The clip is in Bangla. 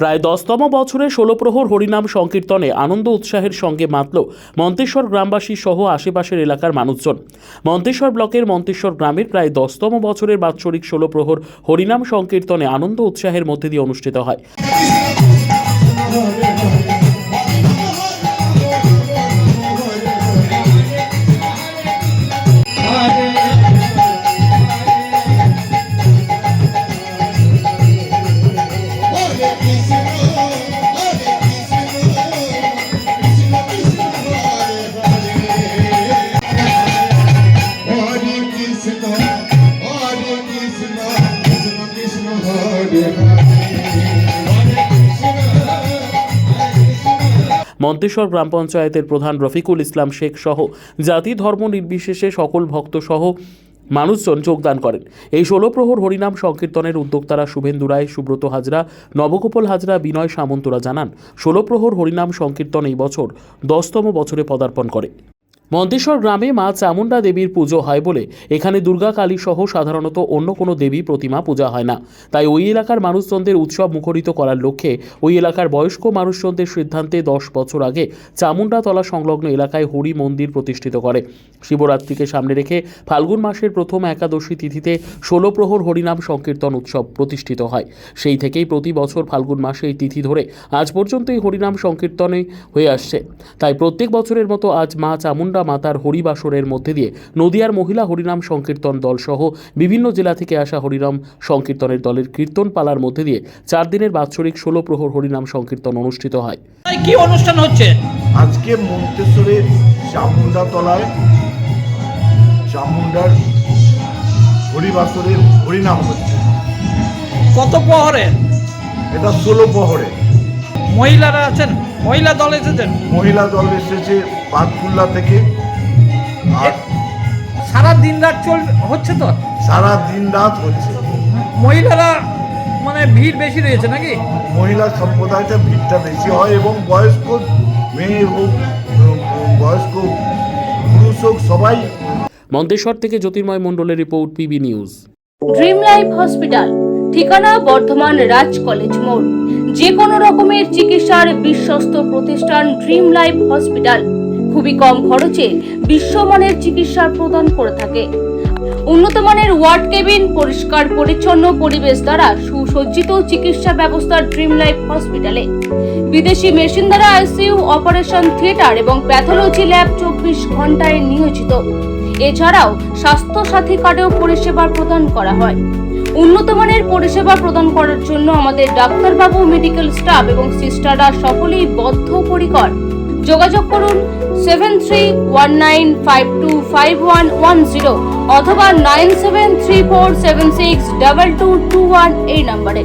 প্রায় 10তম বছরে 16 প্রহর হরিনাম সংকীর্তনে আনন্দ উৎসাহের সঙ্গে মাতল মন্তেশ্বর গ্রামবাসী সহ আশেপাশের এলাকার মানুষজন। মন্তেশ্বর ব্লকের মন্তেশ্বর গ্রামের প্রায় 10তম বছরের বাৎসরিক 16 প্রহর হরিনাম সংকীর্তনে আনন্দ উৎসাহের মধ্যে দিয়ে অনুষ্ঠিত হয়। মন্তেশ্বর গ্রাম পঞ্চায়েতের প্রধান রফিকুল ইসলাম শেখ সহ জাতি ধর্ম নির্বিশেষে সকল ভক্ত সহ মানুষজন যোগদান করেন। এই 16 প্রহর হরিনাম সংকীর্তনের উদ্যোক্তারা শুভেন্দু রায়, সুব্রত হাজরা, নবগোপাল হাজরা, বিনয় সামন্তরা জানান, 16 প্রহর হরিনাম সংকীর্তন এই বছর 10তম বছরে পদার্পণ করে। মন্তেশ্বর গ্রামে মা চামুণ্ডা দেবীর পুজো হয় বলে এখানে দুর্গা কালী সহ সাধারণত অন্য কোনো দেবী প্রতিমা পূজা হয় না। তাই ওই এলাকার মানুষজনদের উৎসব মুখরিত করার লক্ষ্যে ওই এলাকার বয়স্ক মানুষজনদের সিদ্ধান্তে 10 বছর আগে চামুণ্ডাতলা সংলগ্ন এলাকায় হরি মন্দির প্রতিষ্ঠিত করে। শিবরাত্রিকে সামনে রেখে ফাল্গুন মাসের প্রথম একাদশী তিথিতে 16 প্রহর হরিনাম সংকীর্তন উৎসব প্রতিষ্ঠিত হয়। সেই থেকেই প্রতি বছর ফাল্গুন মাসে এই তিথি ধরে আজ পর্যন্ত এই হরিনাম সংকীর্তনে হয়ে আসছে। তাই প্রত্যেক বছরের মতো আজ মা চামুণ্ডা মাতার হরিবাসরের মধ্যে দিয়ে নদিয়ার মহিলা হরিনাম সংকীর্তন দল সহ বিভিন্ন জেলা থেকে আসা হরিনাম সংকীর্তনের দলের কীর্তন পালার মধ্যে দিয়ে 4 দিনের বাৎসরিক 16 প্রহর হরিনাম সংকীর্তন অনুষ্ঠিত হয়। কি অনুষ্ঠান হচ্ছে আজকে? মন্তেশ্বরের চামুণ্ডা তলায় চামুণ্ডার হরিবাসরের হরিনাম হচ্ছে। কত প্রহরে? এটা 16 প্রহরে। মহিলারা আছেন? মহিলা দল এসেছেন? মহিলা দল এসেছে পাতকুল্লা থেকে। আর সারা দিন রাত হচ্ছে তো? সারা দিন রাত হচ্ছে। মহিলারা মানে ভিড় বেশি রয়েছে নাকি? মহিলা সম্প্রদায়টা ভিড়টা বেশি হয় এবং বয়স্ক মেয়ে হোক, বয়স্ক পুরুষ হোক, সবাই। মন্তেশ্বর থেকে জ্যোতির্ময় মণ্ডলের report, PB news. Dream life hospital, ঠিকানা বর্ধমান রাজ কলেজ মোড়। যে কোনো রকমের চিকিৎসার বিশ্বস্ত প্রতিষ্ঠান ড্রিম লাইফ হসপিটাল খুবই কম খরচে বিশ্বমানের চিকিৎসা প্রদান করে থাকে। উন্নত মানের ওয়ার্ড কেবিন, পরিষ্কার পরিচ্ছন্ন পরিবেশ দ্বারা সুসজ্জিত চিকিৎসা ব্যবস্থা ড্রিম লাইফ হসপিটালে। বিদেশি মেশিন দ্বারা আইসিইউ, অপারেশন থিয়েটার এবং প্যাথোলজি ল্যাব 24 ঘন্টায় নিয়োজিত। এছাড়াও স্বাস্থ্য সাথী কার্ডেও পরিষেবা প্রদান করা হয়। উন্নত মানের পরিষেবা প্রদান করার জন্য আমাদের ডাক্তারবাবু, মেডিকেল স্টাফ এবং সিস্টাররা সকলেই বদ্ধপরিকর। যোগাযোগ করুন 7319525110 অথবা 9734762221 এই নম্বরে।